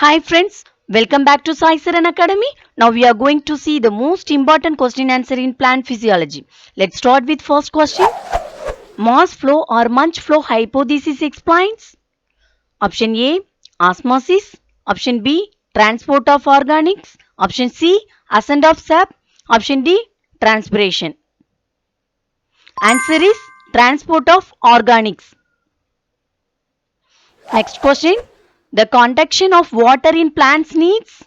Hi friends, welcome back to Sai Saran Academy. Now we are going to see the most important question answer in plant physiology. Let's start with first question. Mass flow or Munch flow hypothesis explains. Option A, osmosis. Option B, transport of organics. Option C, ascent of sap. Option D, transpiration. Answer is transport of organics. Next question. The conduction of water in plants needs.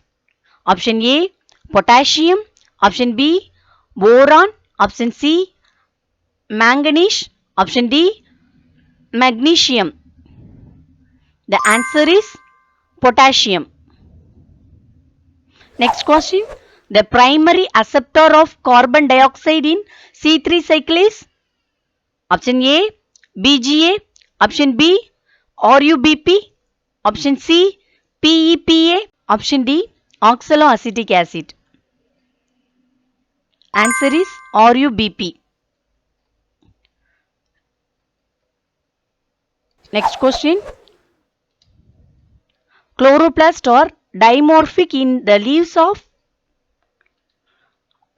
Option A, potassium. Option B, boron. Option C, manganese. Option D, magnesium. The answer is potassium. Next question. The primary acceptor of carbon dioxide in C3 cycle is option A, BGA. Option B, RUBP. Option C, PEPA. Option D, oxaloacetic acid. Answer is RUBP. Next question. Chloroplast are dimorphic in the leaves of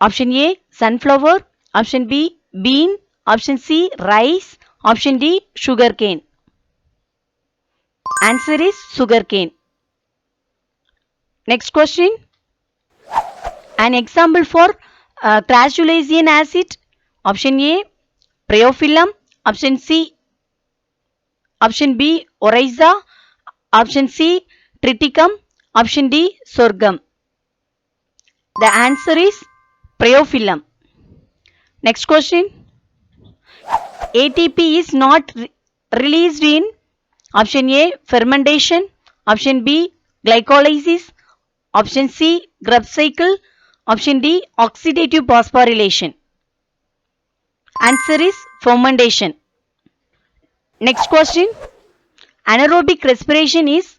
option A, sunflower. Option B, bean. Option C, rice. Option D, sugarcane. Answer is sugarcane. Next question. An example for crassulacean acid. Option A, preophyllum. Option C, option B, oryza. Option C, triticum. Option D, sorghum. The answer is preophyllum. Next question. ATP is not released in option A, fermentation. Option B, glycolysis. Option C, Krebs cycle. Option D, oxidative phosphorylation. Answer is fermentation. Next question. Anaerobic respiration is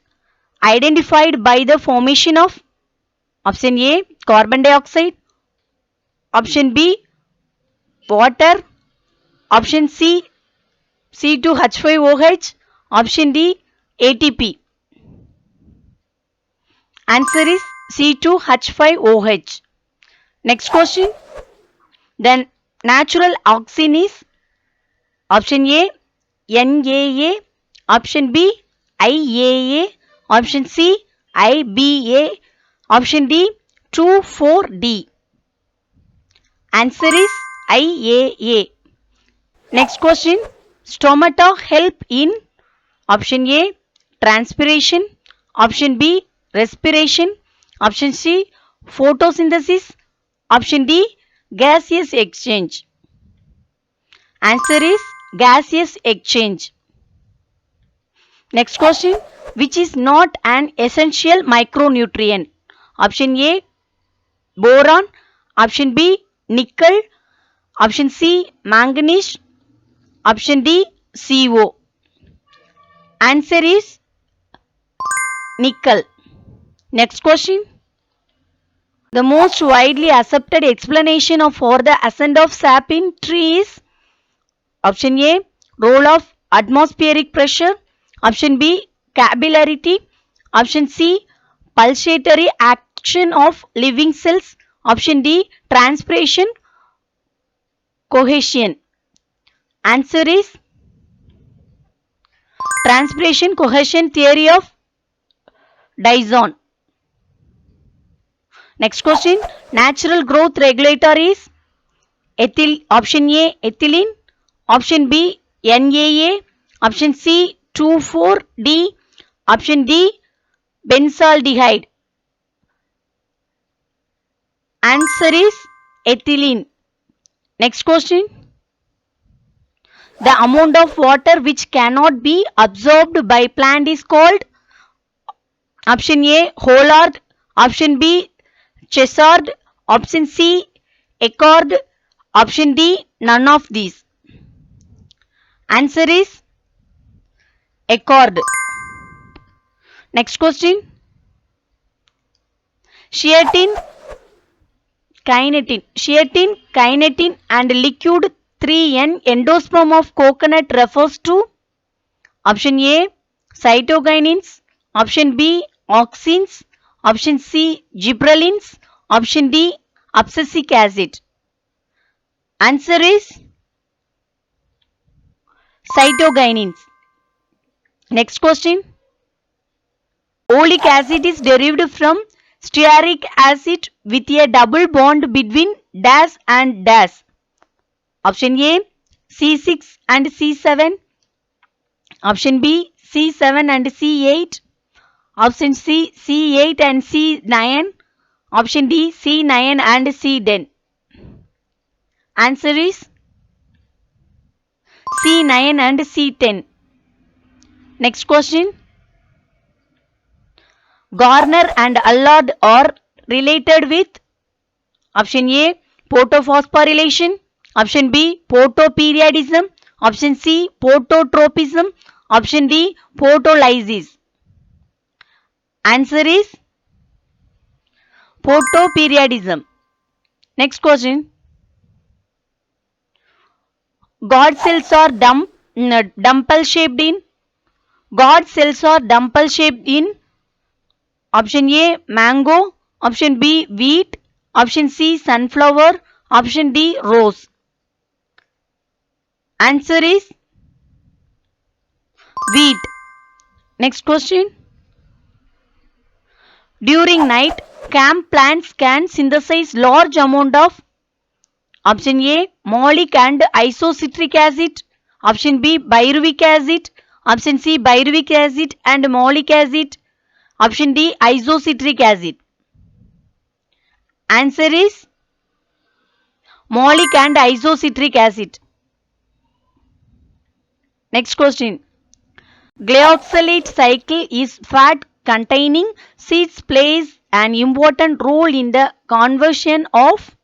identified by the formation of option A, carbon dioxide. Option B, water. Option C, C2H5OH. Option D, ATP. Answer is C2H5OH. Next question. Then natural oxygen is option A, NAA. Option B, IAA. Option C, IBA. Option D, 2,4-D. Answer is IAA. Next question. Stomata help in option A, transpiration. Option B, respiration. Option C, photosynthesis. Option D, gaseous exchange. Answer is gaseous exchange. Next question. Which is not an essential micronutrient? Option A, boron. Option B, nickel. Option C, manganese. Option D, CO. Answer is nickel. Next question. The most widely accepted explanation for the ascent of sap in tree is option A, role of atmospheric pressure. Option B, capillarity. Option C, pulsatory action of living cells. Option D, transpiration cohesion. Answer is transpiration cohesion theory of Dyson. Next question. Natural growth regulator is option A, ethylene. Option B, NAA. Option C, 2,4-D. Option D, benzaldehyde. Answer is ethylene. Next question. The amount of water which cannot be absorbed by plant is called option A, Hollard. Option B, Chessard. Option C, Eckard. Option D, none of these. Answer is Eckard. Next question. Sheatin, kinetin and liquid 3N endosperm of coconut refers to option A, cytokinins. Option B, auxins, option C, gibberellins, option D, abscisic acid. Answer is cytokinins. Next question. Oleic acid is derived from stearic acid with a double bond between dash and dash. Option A, C6 and C7. Option B, C7 and C8. Option C, C8 and C9. Option D, C9 and C10. Answer is C9 and C10. Next question. Garner and Allard are related with option A, protophosphorylation, option B, photoperiodism, option C, phototropism, option D, photolysis. Answer is photoperiodism. Next question. God cells are dumbbell shaped in. God cells are dumbbell shaped in. Option A, mango. Option B, wheat. Option C, sunflower. Option D, rose. Answer is wheat. Next question. During night, camp plants can synthesize large amount of option A, malic and isocitric acid. Option B, pyruvic acid. Option C, pyruvic acid and malic acid. Option D, isocitric acid. Answer is malic and isocitric acid. Next question. Glyoxylate cycle is fat containing seeds plays an important role in the conversion of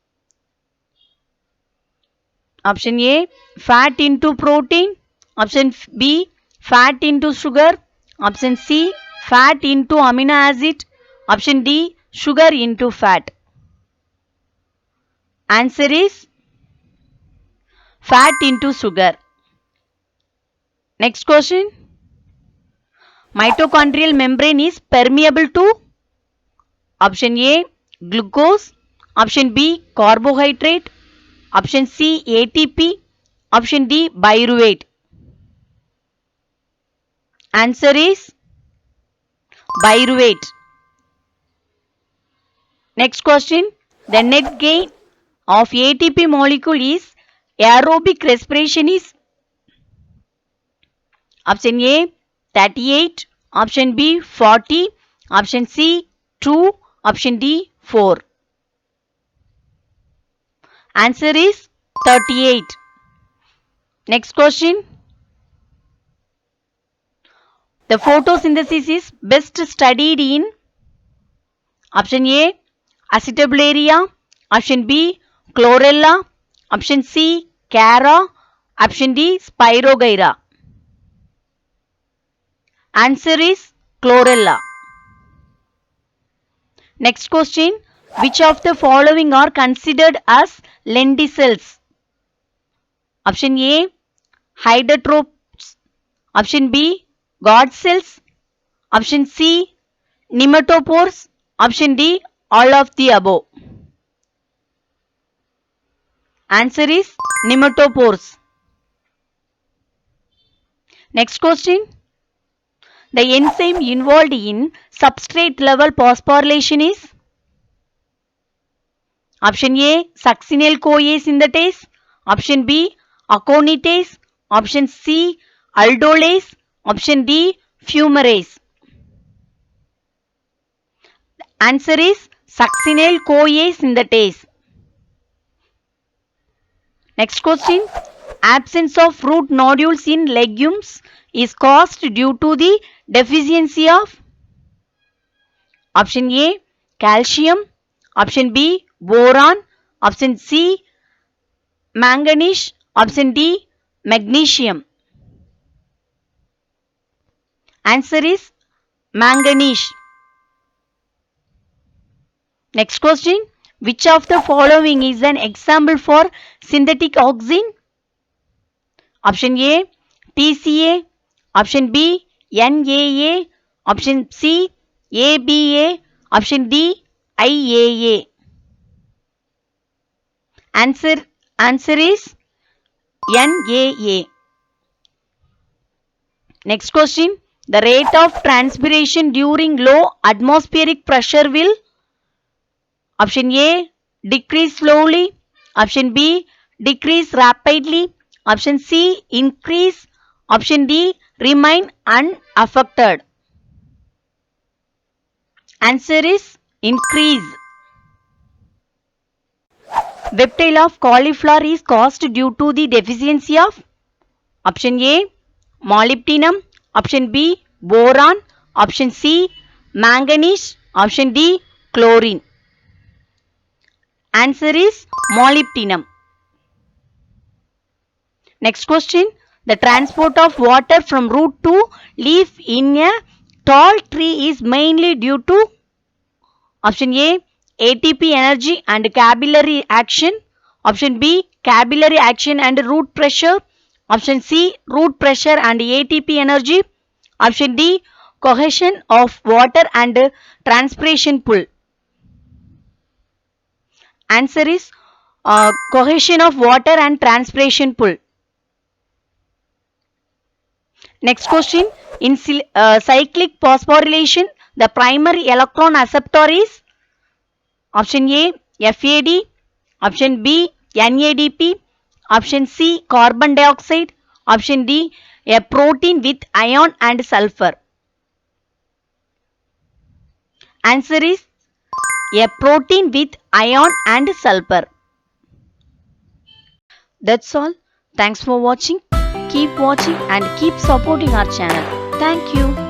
option A, fat into protein. Option B, fat into sugar. Option C, fat into amino acid. Option D, sugar into fat. Answer is fat into sugar. Next question. Mitochondrial membrane is permeable to option A, glucose. Option B, carbohydrate. Option C, ATP. Option D, pyruvate. Answer is pyruvate. Next question. The net gain of ATP molecule is aerobic respiration is option A 38, option B 40, option C 2, option D 4. Answer is 38. Next question. The photosynthesis is best studied in option A Acetabularia, option B Chlorella, option C Cara, option D Spirogyra. Answer is Chlorella. Next question. Which of the following are considered as lenticels? Option A Hydrotrophs, option B God cells, option C nematopores, option D all of the above. Answer is nematopores. Next question. The enzyme involved in substrate level phosphorylation is option A succinyl-CoA synthetase, option B aconitase, option C aldolase, option D fumarase. Answer is succinyl-CoA synthetase. Next question. Absence of root nodules in legumes is caused due to the deficiency of option A calcium, option B boron, option C manganese, option D magnesium. Answer is manganese. Next question. Which of the following is an example for synthetic auxin? Option A TCA, option B NAA, option C ABA, option D, IAA. Answer is NAA. Next question. The rate of transpiration during low atmospheric pressure will option A decrease slowly, option B decrease rapidly, option C increase, option D remain unaffected. Answer is increase. Webtail of cauliflower is caused due to the deficiency of option A molybdenum, option B boron, option C manganese, option D chlorine. Answer is molybdenum. Next question. The transport of water from root to leaf in a tall tree is mainly due to option A ATP energy and capillary action, option B capillary action and root pressure, option C root pressure and ATP energy, option D cohesion of water and transpiration pull. Answer is cohesion of water and transpiration pull. Next question. In cyclic phosphorylation, the primary electron acceptor is option A FAD, option B NADP, option C carbon dioxide, option D a protein with iron and sulfur. Answer is a protein with iron and sulfur. That's all. Thanks for watching. Keep watching and keep supporting our channel. Thank you.